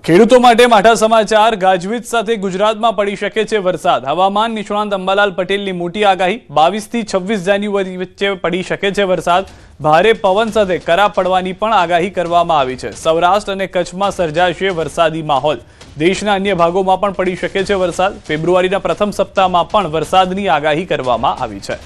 ખેડૂતો માટે માઠા સમાચાર। ગાજવીજ સાથે ગુજરાતમાં પડી શકે છે વરસાદ। હવામાન નિષ્ણાંત અંબાલાલ પટેલની મોટી આગાહી। 22 થી 26 જાન્યુઆરી વચ્ચે પડી શકે છે વરસાદ। ભારે પવન સાથે કરા પડવાની પણ આગાહી કરવામાં આવી છે। સૌરાષ્ટ્ર અને કચ્છમાં સર્જાશે વરસાદી માહોલ। દેશના અન્ય ભાગોમાં પણ પડી શકે છે વરસાદ। ફેબ્રુઆરીના પ્રથમ સપ્તાહમાં પણ વરસાદની આગાહી કરવામાં આવી છે।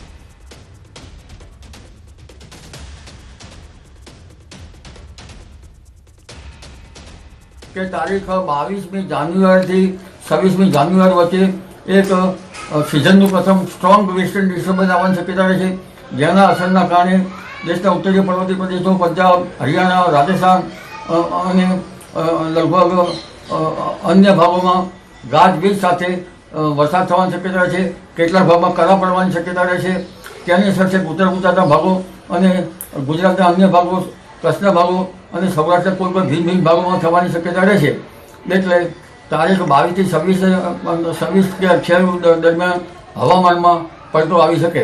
કે તારીખ 22મી જાન્યુઆરીથી 26મી જાન્યુઆરી વચ્ચે એક સિઝનનું પ્રથમ સ્ટ્રોંગ વેસ્ટર્ન ડિસ્ટર્બન્સ આવવાની શક્યતા રહે છે, જેના અસરના કારણે દેશના ઉત્તરીય પર્વતીય પ્રદેશો, પંજાબ, હરિયાણા, રાજસ્થાન અને લગભગ અન્ય ભાગોમાં ગાજવીજ સાથે વરસાદ થવાની શક્યતા રહે છે। કેટલાક ભાગમાં કરા પડવાની શક્યતા રહે છે। તેની અસર છે ઉત્તર ગુજરાતના ભાગો અને ગુજરાતના અન્ય ભાગો, કચ્છના ભાગો અને સૌરાષ્ટ્રના કોઈ પણ ભિન્ન ભાગોમાં થવાની શક્યતા રહે છે। એટલે તારીખ 22 થી 26 કે 28 દરમિયાન હવામાનમાં પલટો આવી શકે।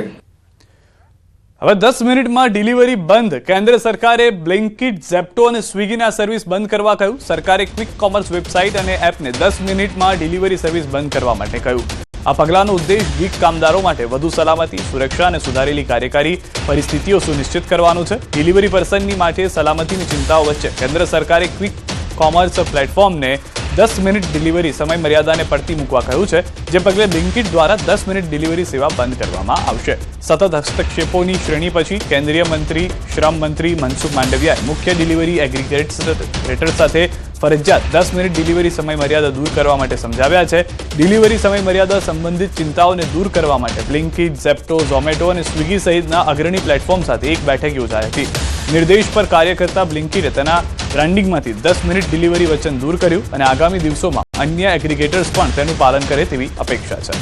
હવે 10 મિનિટમાં ડિલિવરી બંધ। કેન્દ્ર સરકારે બ્લિંકિટ, ઝેપ્ટો અને સ્વિગીના સર્વિસ બંધ કરવા કહ્યું। સરકારે ક્વિક કોમર્સ વેબસાઇટ અને એપને 10 મિનિટમાં ડિલિવરી સર્વિસ બંધ કરવા માટે કહ્યું। આ પગલાંનો ઉદ્દેશ ગીગ કામદારો માટે વધુ સલામતી, સુરક્ષા અને સુધારેલી કાર્યકારી પરિસ્થિતિઓ સુનિશ્ચિત કરવાનો છે। ડિલિવરી પર્સનની માટે સલામતીની ચિંતાઓ વચ્ચે કેન્દ્ર સરકારે ક્વિક કોમર્સ પ્લેટફોર્મને 10 મિનિટ ડિલિવરી સમય મર્યાદાને પડતી મૂકવા કહ્યું છે, જે પગલે બ્લિંકિટ દ્વારા 10 મિનિટ ડિલિવરી સેવા બંધ કરવામાં આવશે। સતત હસ્તક્ષેપોની શ્રેણી પછી કેન્દ્રીય મંત્રી શ્રમ મંત્રી મનસુખ માંડવિયાએ મુખ્ય ડિલિવરી એગ્રીગેટર સાથે ફરજિયાત 10 મિનિટ ડિલિવરી સમય મર્યાદા દૂર કરવા માટે સમજાવ્યા છે। ડિલિવરી સમય મર્યાદા સંબંધિત ચિંતાઓને દૂર કરવા માટે બ્લિંકિટ, ઝેપ્ટો, ઝોમેટો અને સ્વિગી સહિતના અગ્રણી પ્લેટફોર્મ સાથે એક બેઠક યોજાઈ હતી। નિર્દેશ પર કાર્ય કરતા બ્લિંકિટે તેના બ્રાન્ડિંગમાંથી 10 મિનિટ ડિલિવરી વચન દૂર કર્યું અને આગામી દિવસોમાં અન્ય એગ્રીગેટર્સ પણ તેનું પાલન કરે તેવી અપેક્ષા છે।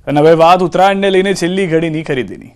અને હવે વાત ઉત્તરાયણને લઈને છેલ્લી ઘડીની ખરીદીની।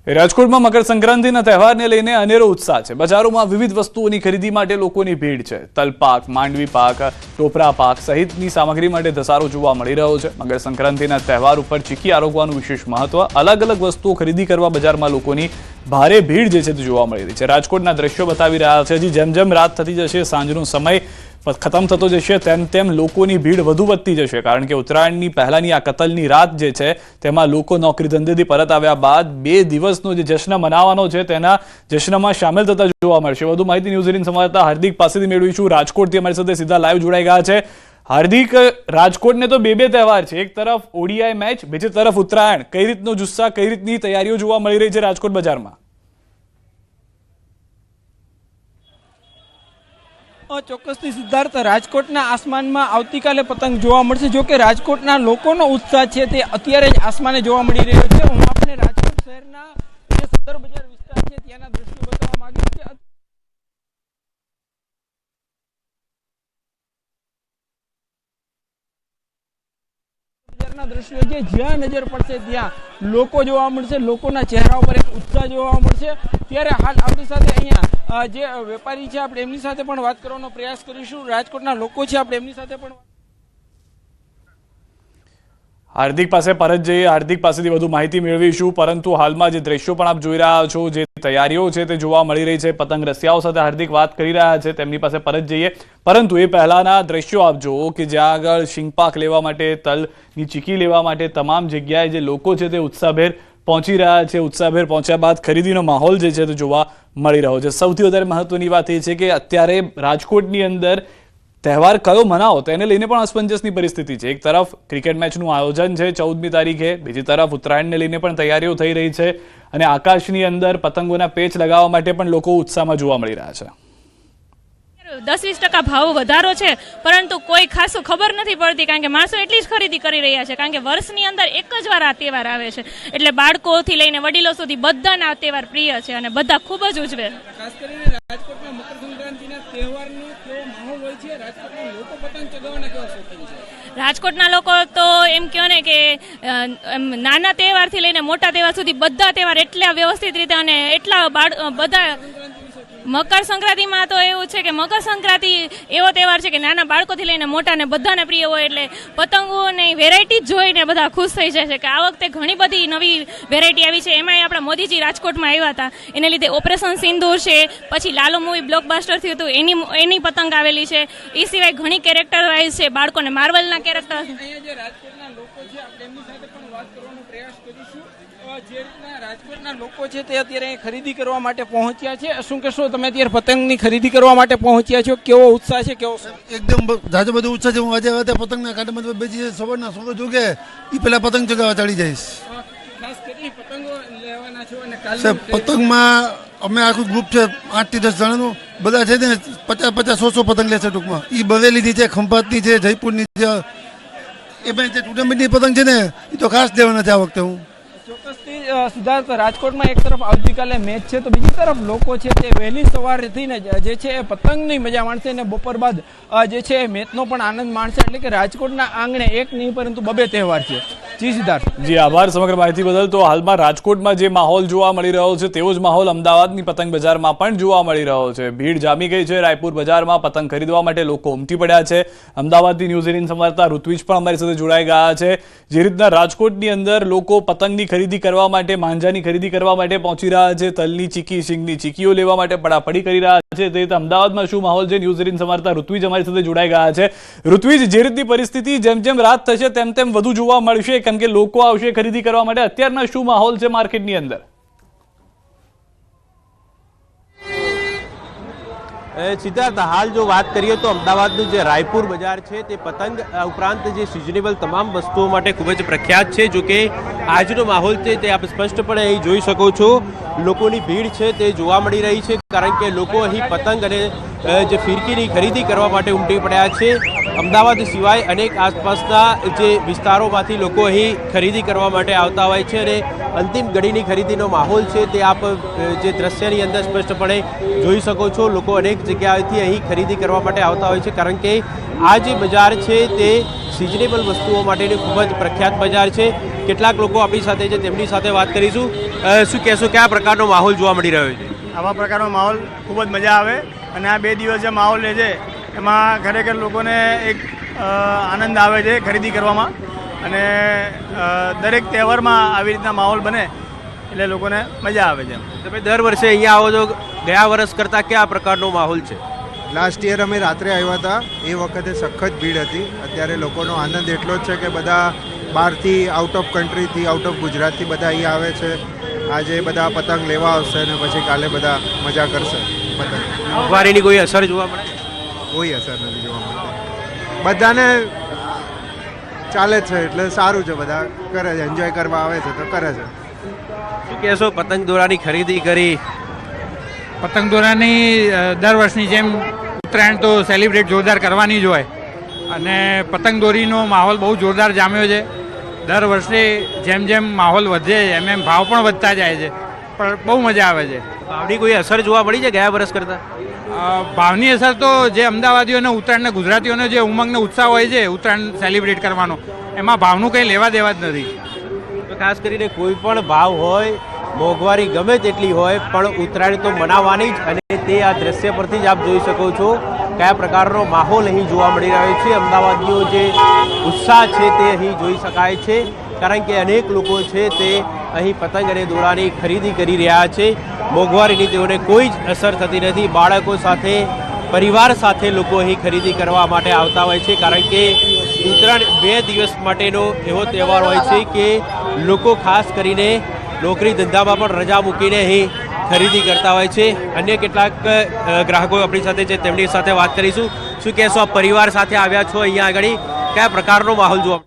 રાજકોટમાં મકર સંક્રાંતિના તહેવારને લઈને અનેરો ઉત્સાહ છે। બજારોમાં વિવિધ વસ્તુઓની ખરીદી માટે લોકોની ભીડ છે। તલપાક, માંડવી પાક, ટોપરા પાક સહિતની સામગ્રી માટે ધસારો જોવા મળી રહ્યો છે। મકર સંક્રાંતિના તહેવાર ઉપર ચીકી આરોગવાનું વિશેષ મહત્વ। અલગ અલગ વસ્તુઓ ખરીદી કરવા બજારમાં લોકોની ભારે ભીડ જે છે તે જોવા મળી રહી છે। રાજકોટના દ્રશ્યો બતાવી રહ્યા છે। હજી જેમ જેમ રાત થતી જશે, સાંજનો સમય ખતમ થતો જશે, તેમ તેમ લોકોની ભીડ વધુ વધતી જશે, કારણ કે ઉત્તરાયણની પહેલાની આ કતલની રાત જે છે તેમાં લોકો નોકરી ધંધેથી પરત આવ્યા બાદ 2 દિવસનો જે જશ્ન મનાવવાનો છે તેના જશ્નમાં સામેલ થતા જોવા મળશે। વધુ માહિતી ન્યૂઝ 18 સંવાદદાતા હાર્દિક પાસેથી મેળવીશું। રાજકોટથી અમારી સાથે સીધા લાઈવ જોડાઈ ગયા છે। હાર્દિક, રાજકોટને તો બે તહેવાર છે, એક તરફ ઓડીઆઈ મેચ, બીજી તરફ ઉત્તરાયણ। કઈ રીતનો જુસ્સા, કઈ રીતની તૈયારીઓ જોવા મળી રહી છે રાજકોટ બજારમાં? ચોક્કસથી સિદ્ધાર્થ, રાજકોટના આસમાનમાં આવતીકાલે પતંગ જોવા મળશે। જો કે રાજકોટના લોકોનો ઉત્સાહ છે તે અત્યારે જ આસમાને જોવા મળી રહ્યો છે। હું આપને રાજકોટ શહેરના જે સદર બજાર વિસ્તાર છે ત્યાંના દ્રશ્યો બતાવવા માંગુ છું। દ્રશ્યો છે, જ્યાં નજર પડશે ત્યાં લોકો જોવા મળશે, લોકોના ચહેરા ઉપર એક ઉત્સાહ જોવા મળશે। ત્યારે હાલ આપણી સાથે અહીંયા જે વેપારી છે આપણે એમની સાથે પણ વાત કરવાનો પ્રયાસ કરીશું। રાજકોટના લોકો છે આપણે એમની સાથે પણ હાર્દિક પાસે પરત જઈએ, હાર્દિક પાસેથી વધુ માહિતી મેળવીશું। પરંતુ હાલમાં જે દ્રશ્યો પણ આપ જોઈ રહ્યા છો, જે તૈયારીઓ છે તે જોવા મળી રહી છે, પતંગ રસિયાઓ સાથે હાર્દિક વાત કરી રહ્યા છે, તેમની પાસે પરત જઈએ। પરંતુ એ પહેલાના દ્રશ્યો આપ જુઓ કે જ્યાં આગળ શીંગપાક લેવા માટે, તલની ચીકી લેવા માટે તમામ જગ્યાએ જે લોકો છે તે ઉત્સાહભેર પહોંચી રહ્યા છે। ઉત્સાહભેર પહોંચ્યા બાદ ખરીદીનો માહોલ જે છે તે જોવા મળી રહ્યો છે। સૌથી વધારે મહત્વની વાત એ છે કે અત્યારે રાજકોટની અંદર તહેવાર કયો મનાવો તેને લઈને પણ અસમંજસની પરિસ્થિતિ છે। એક તરફ ક્રિકેટ મેચનું આયોજન છે 14મી તારીખે, બીજી તરફ ઉત્તરાયણને લઈને પણ તૈયારીઓ થઈ રહી છે અને આકાશની અંદર પતંગોના પેચ લગાવવા માટે પણ લોકો ઉત્સાહમાં જોવા મળી રહ્યા છે। 10-20% ભાવ વધારો છે, પરંતુ કોઈ ખાસું ખબર નથી પડતી, કારણ કે માણસો એટલી જ ખરીદી કરી રહ્યા છે, કારણ કે વર્ષની અંદર એક જ વાર આ તહેવાર આવે છે, એટલે બાળકોથી લઈને વડીલો સુધી બધાને આ તહેવાર પ્રિય છે અને બધા ખૂબ જ ઉજવે। ખાસ કરીને રાજકોટના મકર સંક્રાંતિના તહેવારનો કેવો માહોલ હોય છે? રાજકોટના લોકો પતંગ ચગાવવાના કેવા શોખીન છે? રાજકોટના લોકો તો એમ કહો ને કે નાના તહેવારથી લઈને મોટા તહેવાર સુધી બધા તહેવાર એટલા વ્યવસ્થિત રીતે અને એટલા બધા મકર સંક્રાંતિમાં તો એવું છે કે મકર સંક્રાંતિ એવો તહેવાર છે કે નાના બાળકોથી લઈને મોટાને બધાને પ્રિય હોય, એટલે પતંગોની વેરાયટી જ જોઈને બધા ખુશ થઈ જાય છે કે આ વખતે ઘણી બધી નવી વેરાયટી આવી છે. એમાંય આપણા મોદીજી રાજકોટમાં આવ્યા હતા, એને લીધે ઓપરેશન સિંદૂર છે, પછી લાલો મૂવી બ્લોકબસ્ટર થયું હતું એની પતંગ આવેલી છે. એ સિવાય ઘણી કેરેક્ટર વાઇઝ છે, બાળકોને માર્વલના કેરેક્ટર. અહીંયા જે રાજકોટના લોકો છે આપણે એમની સાથે પણ વાત કરવાનો પ્રયાસ કરીશું. જે રીતના રાજકોટના લોકો છે તે અત્યારે અહીં ખરીદી કરવા માટે પહોંચ્યા છે, શું કહેશો તમે અત્યારે પતંગની ખરીદી કરવા માટે પહોંચ્યા છો? કેવો ઉત્સાહ છે, કેવો એકદમ જાજો બધો ઉત્સાહ છે. હું આજે પતંગના કાંટામાં બેસી સવારના સૂરજ ઉગે એ પહેલા પતંગ ચગાવવા ચડી જઈશ. ખાસ કેટલી પતંગો લેવાના છો? અને કાલે સાહેબ પતંગમાં અમે આખું ગ્રુપ છે 8 થી 10 જણાનું, બધા છે ને 50-100 પતંગ લેશે ટૂંકમાં. એ બરેલીની છે, ખંભાતની છે, જયપુરની છે. એ ભાઈ જે ટુર્નામેન્ટની પતંગ છે ને એ તો ખાસ દેવાના છે આ વખતે. હું ચોક્કસથી સિદ્ધાર્થ, રાજકોટમાં એક તરફ આવતીકાલે મેચ છે તો બીજી તરફ લોકો છે તે વહેલી સવારથી ને જે છે એ પતંગની મજા માણશે અને બપોર બાદ જે છે એ મેચનો પણ આનંદ માણશે. એટલે કે રાજકોટના આંગણે એક નહીં પરંતુ 2 તહેવાર છે. જી સિદ્ધાર્થ. જી આભાર સમગ્ર માહિતી બદલ. તો હાલમાં રાજકોટમાં જે માહોલ જોવા મળી રહ્યો છે તેવો જ માહોલ અમદાવાદની પતંગ બજારમાં પણ જોવા મળી રહ્યો છે. ભીડ જામી ગઈ છે. રાયપુર બજારમાં પતંગ ખરીદવા માટે લોકો ઉમટી પડ્યા છે. અમદાવાદની ન્યૂઝ 18 સંવાદદાતા ઋત્વિજ પણ અમારી સાથે જોડાઈ ગયા છે. જે રીતના રાજકોટની અંદર લોકો પતંગની ખરીદી કરવા માટે, માંજાની ખરીદી કરવા માટે પહોંચી રહ્યા છે, તલની ચીકી, સિંગની ચીકીઓ લેવા માટે પડાપડી કરી રહ્યા છે, તે રીતે અમદાવાદમાં શું માહોલ છે ન્યૂઝ 18 સંવાદદાતા ઋત્વિજ અમારી સાથે જોડાઈ ગયા છે. ઋત્વિજ, જે રીતની પરિસ્થિતિ જેમ જેમ રાત થશે તેમ તેમ વધુ જોવા મળશે, કેમ કે લોકો આવશે ખરીદી કરવા માટે, અત્યારના શું માહોલ છે માર્કેટની અંદર? સિદ્ધાર્થ, હાલ જો વાત કરીએ તો અમદાવાદનું જે રાયપુર બજાર છે તે પતંગ ઉપરાંત જે સિઝનેબલ તમામ વસ્તુઓ માટે ખૂબ જ પ્રખ્યાત છે. જો કે આજનો માહોલ છે તે આપ સ્પષ્ટપણે અહીં જોઈ શકો છો. લોકોની ભીડ છે તે જોવા મળી રહી છે, કારણ કે લોકો અહીં પતંગ અને જે ફિરકીની ખરીદી કરવા માટે ઉમટી પડ્યા છે. અમદાવાદ સિવાય અનેક આસપાસના જે વિસ્તારોમાંથી લોકો અહીં ખરીદી કરવા માટે આવતા હોય છે અને અંતિમ ઘડીની ખરીદીનો માહોલ છે તે આપ જે દ્રશ્યની અંદર સ્પષ્ટપણે જોઈ શકો છો. લોકો અનેક જગ્યાએથી અહીં ખરીદી કરવા માટે આવતા હોય છે, કારણ કે આ જે બજાર છે તે સિઝનેબલ વસ્તુઓ માટેની ખૂબ જ પ્રખ્યાત બજાર છે. કેટલાક લોકો આપણી સાથે છે, તેમની સાથે વાત કરીશું. શું કહેશો, કયા પ્રકારનો માહોલ જોવા મળી રહ્યો છે? આવા પ્રકારનો માહોલ ખૂબ જ મજા આવે અને આ 2 દિવસ જે માહોલ રહે છે એમાં ખરેખર લોકોને એક આનંદ આવે છે ખરીદી કરવામાં. અને દરેક તહેવારમાં આવી રીતના માહોલ બને એટલે લોકોને મજા આવે છે. તમે દર વર્ષે અહીંયા આવો છો, ગયા વર્ષ કરતાં કયા પ્રકારનો માહોલ છે? લાસ્ટ યર અમે રાત્રે આવ્યા હતા, એ વખતે સખત ભીડ હતી. અત્યારે લોકોનો આનંદ એટલો જ છે કે બધા બહારથી, આઉટ ઓફ કન્ટ્રીથી, આઉટ ઓફ ગુજરાતથી બધા અહીંયા આવે છે. આજે બધા પતંગ લેવા આવશે અને પછી કાલે બધા મજા કરશે. પતંગ મોંઘવારીની કોઈ અસર જોવા મળે? કોઈ અસર નથી જોવા મળતી. બધાને ચાલે છે એટલે સારું છે, બધા કરે છે, એન્જોય કરવા આવે છે તો કરે છે. શું કહેશો, પતંગ દોરાની ખરીદી કરી? પતંગ દોરાની દર વર્ષની જેમ ઉત્તરાયણ તો સેલિબ્રેટ જોરદાર કરવાની જ હોય અને પતંગ દોરીનો માહોલ બહુ જોરદાર જામ્યો છે. દર વર્ષે જેમ જેમ માહોલ વધે એમ એમ ભાવ પણ વધતા જાય છે, પણ બહુ મજા આવે છે. ભાવની કોઈ અસર જોવા મળી છે ગયા વર્ષ કરતાં? ભાવની અસર તો જે અમદાવાદીઓને, ઉત્તરાયણના ગુજરાતીઓનો જે ઉમંગનો ઉત્સાહ હોય છે ઉત્તરાયણ સેલિબ્રેટ કરવાનો, એમાં ભાવનું કંઈ લેવા દેવા જ નથી. તો ખાસ કરીને કોઈ પણ ભાવ હોય, મોંઘવારી ગમે તેટલી હોય, પણ ઉત્તરાયણ તો મનાવવાની જ. અને તે આ દ્રશ્ય પરથી જ આપ જોઈ શકો છો કયા પ્રકારનો માહોલ અહીં જોવા મળી રહ્યો છે. અમદાવાદનો જે ઉત્સાહ છે તે અહીં જોઈ શકાય છે, કારણ કે અનેક લોકો છે તે અહીં પતંગ અને દોરાની ખરીદી કરી રહ્યા છે. મોંઘવારીની તેઓને કોઈ જ અસર થતી નથી. બાળકો સાથે, પરિવાર સાથે લોકો અહીં ખરીદી કરવા માટે આવતા હોય છે, કારણ કે ઉત્તરાયણ 2 દિવસ માટેનો એવો તહેવાર હોય છે કે લોકો ખાસ કરીને નોકરી ધંધામાં પણ રજા મૂકીને અહીં ખરીદી કરતા હોય છે. અન્ય કેટલાક ગ્રાહકો આપણી સાથે છે, તેમની સાથે વાત કરીશું. શું કહેશો, પરિવાર સાથે આવ્યા છો અહીંયા આગળ, કયા પ્રકારનો માહોલ જોવા?